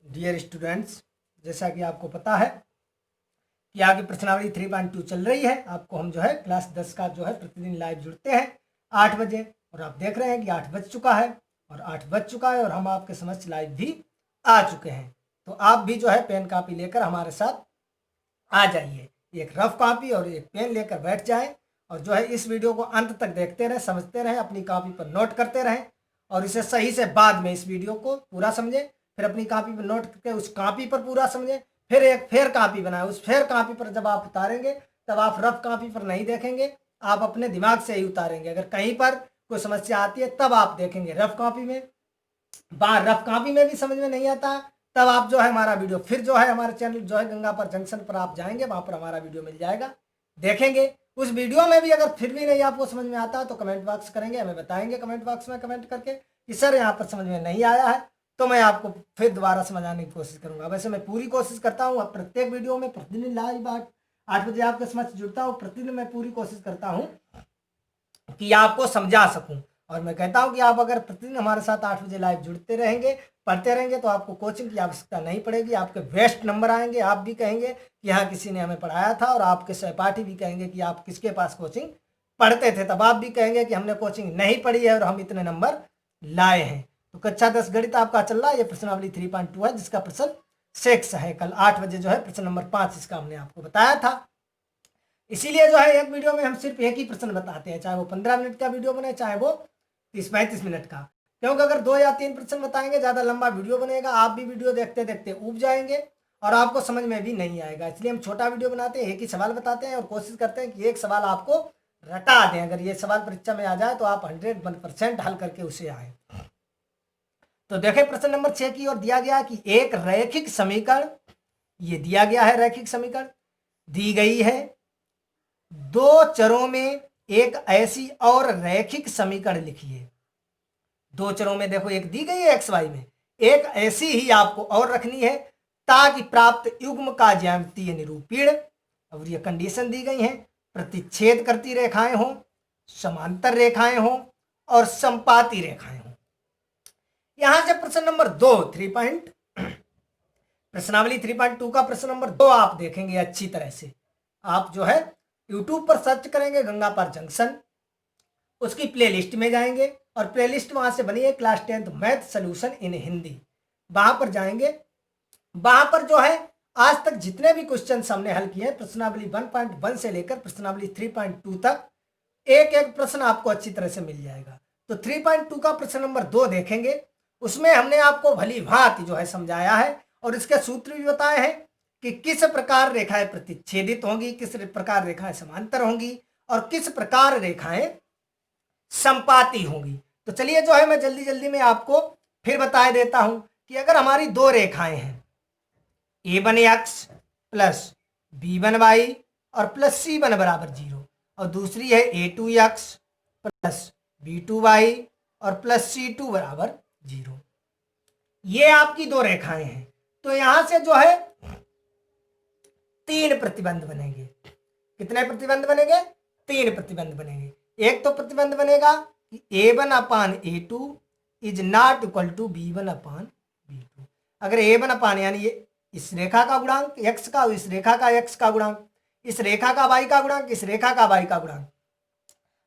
Dear students, जैसा कि आपको पता है कि आगे प्रश्नावली 3.2 चल रही है। आपको हम जो है क्लास 10 का जो है प्रतिदिन लाइव जुड़ते हैं 8 बजे, और आप देख रहे हैं कि 8 बज चुका है और हम आपके समक्ष लाइव भी आ चुके हैं। तो आप भी जो है पेन कापी लेकर हमारे साथ आ जाइए, एक रफ कॉपी और एक पेन लेकर बैठ जाएं और जो है इस वीडियो को अंत तक देखते रहें, समझते रहें, अपनी कॉपी पर नोट करते रहें और इसे सही से बाद में इस वीडियो को पूरा समझें, फिर अपनी कॉपी पर नोट करके उस कॉपी पर पूरा समझें, फिर एक फेर कॉपी बनाएं। उस फेर कॉपी पर जब आप उतारेंगे तब आप रफ कॉपी पर नहीं देखेंगे, आप अपने दिमाग से ही उतारेंगे। अगर कहीं पर कोई समस्या आती है तब आप देखेंगे रफ कॉपी में, रफ कॉपी में भी समझ में नहीं आता तब आप जो है हमारा वीडियो फिर जो है हमारे चैनल जो है गंगा पर जंक्शन पर आप जाएंगे, वहां पर हमारा वीडियो मिल जाएगा, देखेंगे। उस वीडियो में भी अगर फिर भी नहीं आपको समझ में आता तो कमेंट बॉक्स करेंगे, हमें बताएंगे कमेंट बॉक्स में कमेंट करके कि सर यहाँ पर समझ में नहीं आया है, तो मैं आपको फिर दोबारा समझाने की कोशिश करूंगा। वैसे मैं पूरी कोशिश करता हूँ प्रत्येक वीडियो में प्रतिदिन लाइव 8 बजे आपके समक्ष जुड़ता हूँ। प्रतिदिन मैं पूरी कोशिश करता हूँ कि आपको समझा सकूं, और मैं कहता हूं कि आप अगर प्रतिदिन हमारे साथ 8 बजे लाइव जुड़ते रहेंगे, पढ़ते रहेंगे, तो आपको कोचिंग की आवश्यकता नहीं पड़ेगी। आपके बेस्ट नंबर आएंगे, आप भी कहेंगे कि हाँ किसी ने हमें पढ़ाया था, और आपके सहपाठी भी कहेंगे कि आप किसके पास कोचिंग पढ़ते थे, तब आप भी कहेंगे कि हमने कोचिंग नहीं पढ़ी है और हम इतने नंबर लाए हैं। तो कक्षा 10 गणित आपका चल रहा है, ये प्रश्नावली 3.2 है, जिसका प्रश्न 6 है। कल 8 बजे जो है प्रश्न नंबर 5 इसका हमने आपको बताया था। इसीलिए जो है एक वीडियो में हम सिर्फ एक ही प्रश्न बताते हैं, चाहे वो 15 मिनट का वीडियो बने, चाहे वो 30-35 मिनट का, क्योंकि अगर 2 या 3 प्रश्न बताएंगे ज़्यादा लंबा वीडियो बनेगा, आप भी वीडियो देखते देखते ऊब जाएंगे और आपको समझ में भी नहीं आएगा। इसलिए हम छोटा वीडियो बनाते हैं, एक ही सवाल बताते हैं और कोशिश करते हैं कि एक सवाल आपको रटा दें। अगर ये सवाल परीक्षा में आ जाए तो आप 100% हल करके उसे आए। तो देखें प्रश्न नंबर 6 की ओर दिया गया कि एक रैखिक समीकरण, ये दिया गया है रैखिक समीकरण दी गई है, दो चरों में एक ऐसी और रैखिक समीकरण लिखिए। दो चरों में देखो एक दी गई है एक्स वाई में, एक ऐसी ही आपको और रखनी है ताकि प्राप्त युग्म का ज्यामितीय निरूपण, और ये कंडीशन दी गई है, प्रतिच्छेद करती रेखाएं हों, समांतर रेखाएं हों और संपाती रेखाएं हों। यहां से प्रश्न नंबर 2 प्रश्नावली 3.2 का प्रश्न नंबर 2 आप देखेंगे अच्छी तरह से। आप जो है YouTube पर सर्च करेंगे गंगा पार जंक्शन, उसकी प्लेलिस्ट में जाएंगे और प्लेलिस्ट वहां से बनी है class 10th math solution in Hindi, वहां पर जाएंगे। वहां पर जो है आज तक जितने भी क्वेश्चन हमने हल किए हैं प्रश्नावली 1.1 से लेकर प्रश्नावली 3.2 तक, एक एक प्रश्न आपको अच्छी तरह से मिल जाएगा। तो 3.2 का प्रश्न नंबर 2 देखेंगे, उसमें हमने आपको भली भांति जो है समझाया है और इसके सूत्र भी बताए हैं कि किस प्रकार रेखाएं प्रतिच्छेदित होंगी, किस प्रकार रेखाएं समांतर होंगी और किस प्रकार रेखाएं संपाती होंगी। तो चलिए जो है मैं जल्दी जल्दी में आपको फिर बता देता हूं कि अगर हमारी दो रेखाएं हैं a1x प्लस b1y और प्लस c1 बराबर 0, और दूसरी है a2x प्लस b2y और प्लस c2 बराबर 0, ये आपकी दो रेखाएं हैं। तो यहां से जो है 3 प्रतिबंध बनेंगे। कितने प्रतिबंध बनेंगे? 3 प्रतिबंध बनेंगे। एक तो प्रतिबंध बनेगा कि a1/a2 is not equal to b1/b2। अगर a1 यानी ये इस रेखा का गुणांक x का, इस रेखा का x का गुणांक, इस रेखा का y का गुणांक, इस रेखा का y का गुणांक,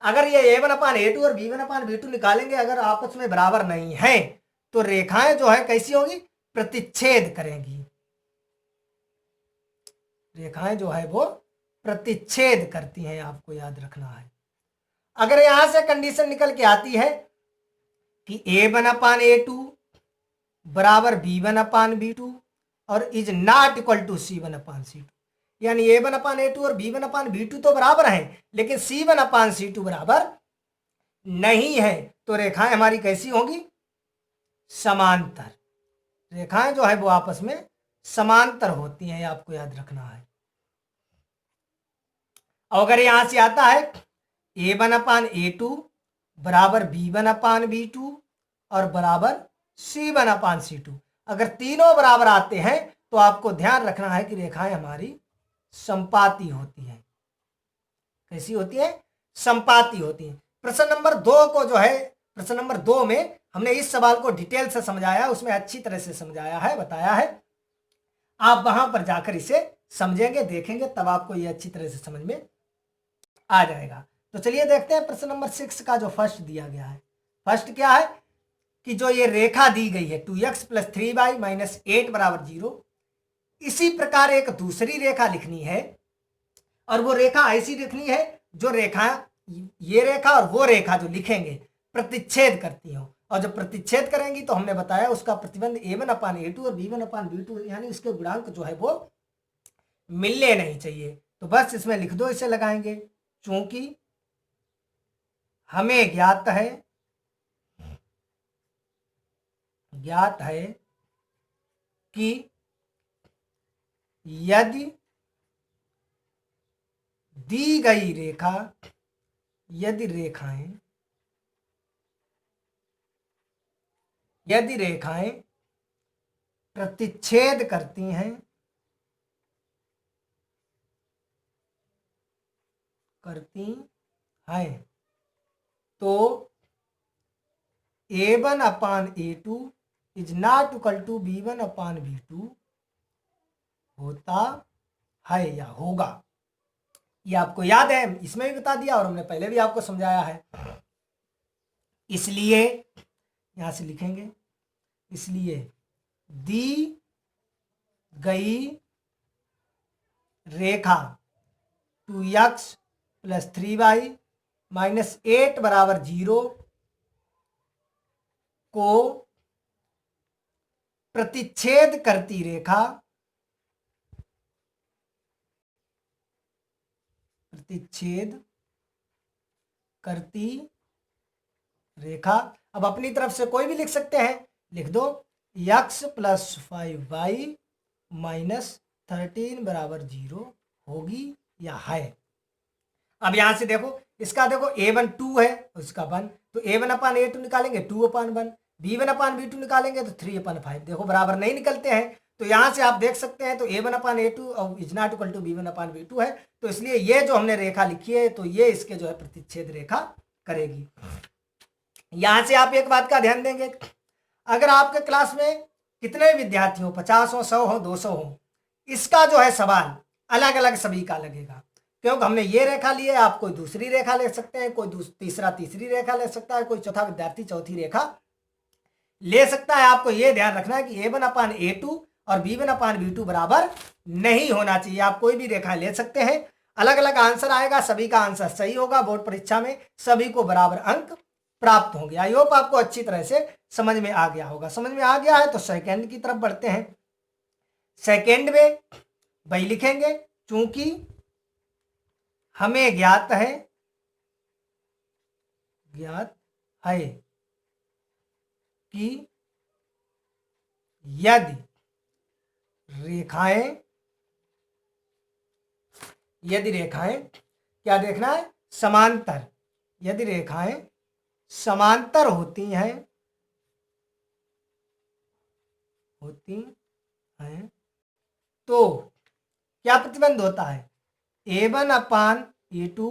अगर ये a1/a2 और b1/b2 निकालेंगे, अगर आपस में बराबर नहीं है तो रेखाएं जो है कैसी होंगी? प्रतिच्छेद करेंगी। रेखाएं जो है वो प्रतिच्छेद करती हैं, आपको याद रखना है। अगर यहां से कंडीशन निकल के आती है कि a1/a2 बराबर b1/b2 और is not equal to c1/c2, यानी a1/a2 और b1/b2 तो बराबर हैं लेकिन c1/c2 बराबर नहीं है, तो रेखाएं हमारी कैसी होंगी? समांतर। रेखाएं जो है वो आपस में समांतर होती हैं, आपको याद रखना है। अगर यहां से आता है a1/a2 बराबर b1/b2 और बराबर c1/c2, अगर तीनों बराबर आते हैं तो आपको ध्यान रखना है कि रेखाएं हमारी संपाती होती हैं। कैसी होती है? संपाती होती हैं। प्रश्न नंबर 2 को जो है, प्रश्न नंबर 2 में हमने इस सवाल को डिटेल से समझाया, उसमें अच्छी तरह से समझाया है, बताया है। आप वहां पर जाकर इसे समझेंगे, देखेंगे, तब आपको ये अच्छी तरह से समझ में आ जाएगा। तो चलिए देखते हैं प्रश्न नंबर 6 का जो फर्स्ट दिया गया है। फर्स्ट क्या है कि जो ये रेखा दी गई है 2x + 3y - 8 = 0, इसी प्रकार एक दूसरी रेखा लिखनी है, और वो रेखा ऐसी लिखनी है जो रेखा, ये रेखा और वो रेखा जो लिखेंगे प्रतिच्छेद करती हो, और जब प्रतिच्छेद करेंगी तो हमने बताया उसका प्रतिबंध a1/a2 और b1/b2 यानी उसके गुणांक जो है वो मिलने नहीं चाहिए। तो बस इसमें लिख दो, इसे लगाएंगे। चूंकि हमें ज्ञात है कि यदि दी गई रेखा, यदि रेखाएं प्रतिच्छेद करती हैं, तो a1/a2 ≠ b1/b2 होता है या होगा। ये आपको याद है, इसमें भी बता दिया और हमने पहले भी आपको समझाया है। इसलिए यहां से लिखेंगे, इसलिए दी गई रेखा 2x + 3y - 8 = 0 को प्रतिच्छेद करती रेखा, अब अपनी तरफ से कोई भी लिख सकते हैं, लिख दो x + 5y - 13 = 0 होगी या है। अब यहां से देखो, इसका देखो a1 2 है, उसका 1, तो a1/a2 निकालेंगे 2/1, b1/b2 निकालेंगे तो 3/5। देखो बराबर नहीं निकलते हैं, तो यहां से आप देख सकते हैं, तो a1/a2 और = b1/b2 है, तो इसलिए ये जो हमने रेखा लिखी है, तो ये इसके जो है प्रतिच्छेद रेखा करेगी। यहां से आप एक बात का ध्यान देंगे, अगर आपके क्लास में कितने विद्यार्थी हो, 50 हो, 100 हो, 200 हो, इसका जो है सवाल अलग अलग सभी का लगेगा, क्योंकि हमने ये रेखा ली है। आप कोई दूसरी रेखा ले सकते हैं, कोई तीसरी रेखा ले सकता है, कोई चौथा विद्यार्थी चौथी रेखा ले सकता है। आपको ये ध्यान रखना है कि a1/a2 और b1/b2 बराबर नहीं होना चाहिए। आप कोई भी रेखा ले सकते हैं, अलग अलग आंसर आएगा, सभी का आंसर सही होगा, बोर्ड परीक्षा में सभी को बराबर अंक प्राप्त होंगे। आई होप आपको अच्छी तरह से समझ में आ गया होगा। समझ में आ गया है तो सेकंड की तरफ बढ़ते हैं। सेकंड में वही लिखेंगे, चूंकि हमें ज्ञात है कि यदि रेखाएं क्या देखना है, समांतर, यदि रेखाएं समांतर होती हैं तो क्या प्रतिबंध होता है, a1/a2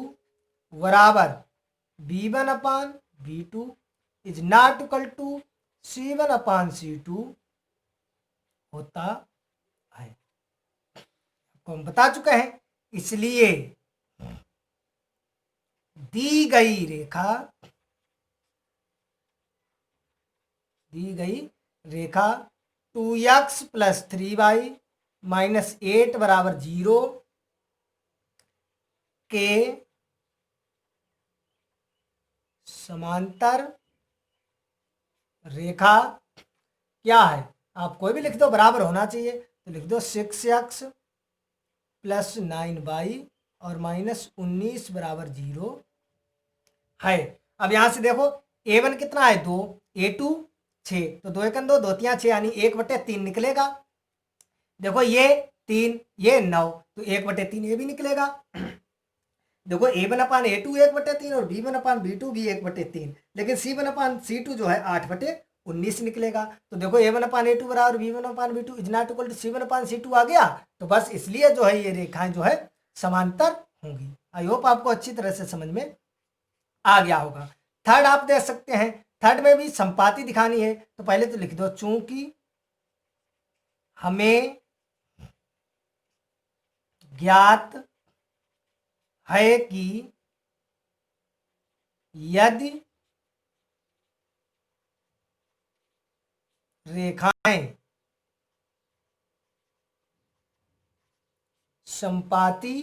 बराबर b1/b2 = c1/c2 होता है। आपको हम बता चुके हैं। इसलिए दी गई रेखा 2x + 3y - 8 = 0 के समांतर रेखा क्या है। आप कोई भी लिख दो, बराबर होना चाहिए, तो लिख दो 6x + 9y और -19 = 0 है। अब यहां से देखो a1 कितना है 2, a2 6, तो 2 × 2 2 × 6 यानी 1/3 निकलेगा। देखो ये 3, ये 9, तो 1/3 ये भी निकलेगा। देखो a1/a2 1/3 और b1/b2 भी 1/3, लेकिन c1/c2 जो है 8/19 निकलेगा। तो देखो a1/a2 बराबर b1/b2 = c1/c2 आ गया। तो बस इसलिए जो है ये रेखाएं जो है समांतर होंगी। आई होप आपको अच्छी तरह से समझ में आ गया होगा। थर्ड आप देख सकते हैं, थर्ड में भी संपाति दिखानी है तो पहले तो लिख दो चूंकि हमें ज्ञात है कि यदि रेखाएं संपाती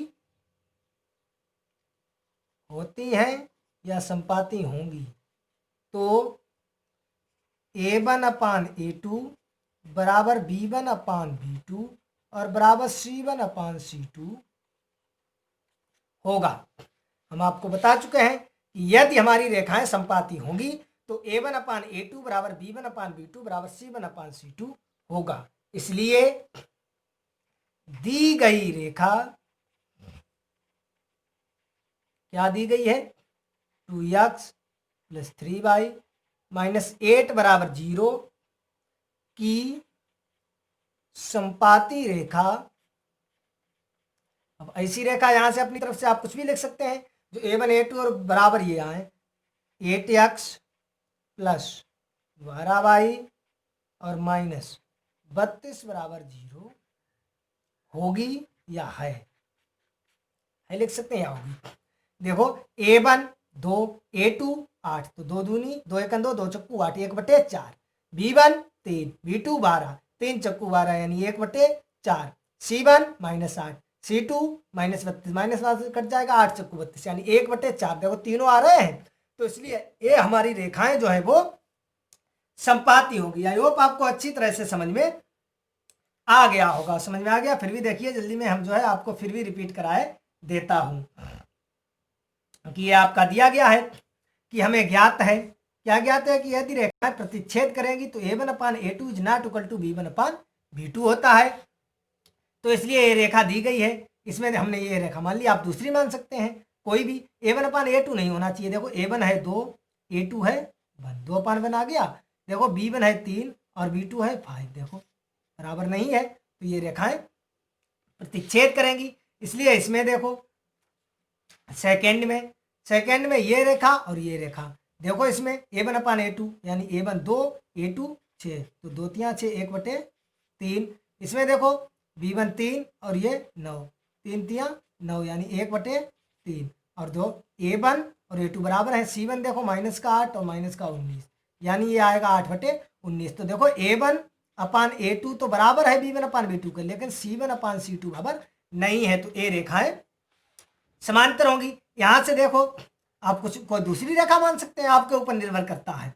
होती हैं या संपाती होंगी तो A1/A2 बराबर B1/B2 और बराबर C1/C2 होगा। हम आपको बता चुके हैं कि यदि हमारी रेखाएं संपाती होंगी तो A1/A2 बराबर B1/B2 बराबर C1/C2 होगा। इसलिए दी गई रेखा क्या दी गई है 2x + 3y - 8 बराबर 0 की संपाती रेखा। अब ऐसी रेखा यहां से अपनी तरफ से आप कुछ भी लिख सकते हैं जो A1 A2 और बराबर ये आए 8x + 12y और -32 बराबर 0 होगी या है लिख सकते हैं या होगी। देखो A1 2 A2 8 तो 2 दूनी 2 1 2 2 चक्कू 8 1/4 B1 3 B2 12 3 चक्कू 12 यानी 1/4 C1 -8 C2 -32 कट जाएगा 8 चक्कू 32 यानी 1/4। देखो तीनों आ रहे हैं तो इसलिए ये हमारी रेखाएं जो है वो संपाती होगी। आई होप आपको अच्छी तरह से समझ में आ गया होगा। समझ में आ गया? फिर भी देखिए जल्दी में हम जो है आपको फिर भी रिपीट कराए देता हूं कि ये आपका दिया गया है कि हमें ज्ञात है, क्या ज्ञात है कि यदि रेखाएं प्रतिच्छेद करेंगी तो A1/A2 is not equal to B1/B2 होता है। तो इसलिए ये रेखा दी गई है, इसमें हमने ये रेखा मान ली, आप दूसरी मान सकते हैं कोई भी। A1/A2 नहीं होना चाहिए। देखो A1 है 2 A2 है 1 2/1 आ गया। देखो B1 है 3 और B2 है 5 देखो बराबर नहीं है तो ये रेखाएं प्रतिच्छेद करेंगी। इसलिए इसमें देखो सेकंड में ये रेखा और ये रेखा देखो इसमें A1/A2 यानी A1 2 A2 6 तो 2 3 6 1/3। इसमें देखो B1 3 और ये 9 3 3 9 यानी 1/3 और दो A1 और A2 बराबर है। C1 देखो -8 और -19 यानी ये आएगा 8/19। तो देखो A1/A2 तो बराबर है B1/B2 के, लेकिन C1/C2 बराबर नहीं है। तो ये रेखाएं समांतर होंगी। यहां से देखो आप कुछ कोई दूसरी रेखा मान सकते हैं, आपके ऊपर निर्भर करता है।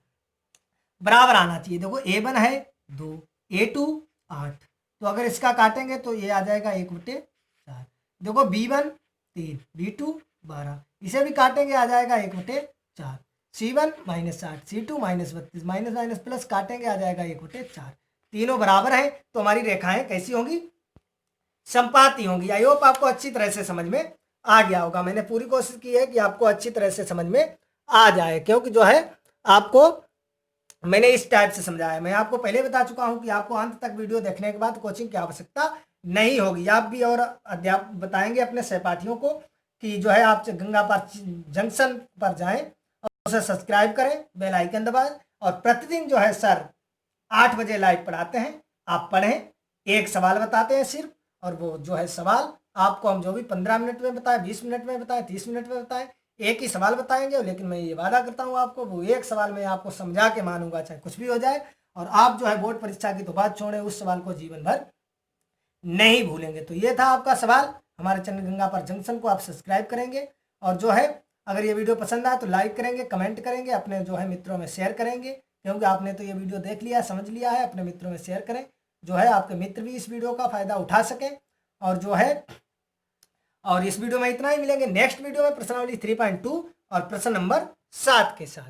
बराबर आना चाहिए। देखो A1 है 2 A2 8 तो अगर इसका काटेंगे तो ये आ जाएगा 1/4। देखो B1 3 B2 12 इसे भी काटेंगे आ जाएगा 1/4। C1 -8 C2 -32 माइनस प्लस काटेंगे आ जाएगा 1/4। तीनों बराबर है तो हमारी रेखाएं कैसी होंगी? संपाती होंगी। आई होप आपको अच्छी तरह से समझ में आ गया होगा। मैंने पूरी कोशिश की है कि आपको अच्छी तरह से समझ में आ जाए, क्योंकि जो है आपको मैंने इस टाइप से समझाया। मैं आपको पहले बता चुका हूं कि आपको अंत तक वीडियो देखने के बाद कोचिंग की आवश्यकता नहीं होगी। आप भी और अध्यापक बताएंगे अपने सहपाठियों को कि जो है आप गंगा पार जंक्शन पर जाएं और उसे सब्सक्राइब करें, बेल आइकन दबाएं और प्रतिदिन जो है सर 8 बजे लाइव पढ़ाते हैं। आप पढ़ें, एक सवाल बताते हैं सिर्फ, और वो जो है सवाल आपको हम जो भी 15 मिनट में बताएं, 20 मिनट में बताएं, 30 मिनट में बताएं, एक ही सवाल बताएंगे। लेकिन मैं ये वादा करता हूँ आपको, वो एक सवाल में आपको समझा के मानूंगा चाहे कुछ भी हो जाए। और आप जो है बोर्ड परीक्षा की तो बात छोड़े, उस सवाल को जीवन भर नहीं भूलेंगे। तो ये था आपका सवाल। हमारे चैनल गंगा पार जंक्शन को आप सब्सक्राइब करेंगे और जो है अगर ये वीडियो पसंद आए तो लाइक करेंगे, कमेंट करेंगे, अपने जो है मित्रों में शेयर करेंगे, क्योंकि आपने तो ये वीडियो देख लिया, समझ लिया है। अपने मित्रों में शेयर करें, जो है आपके मित्र भी इस वीडियो का फायदा उठा सकें। और जो है और इस वीडियो में इतना ही। मिलेंगे नेक्स्ट वीडियो में प्रश्नावली 3.2 और प्रश्न नंबर 7 के साथ।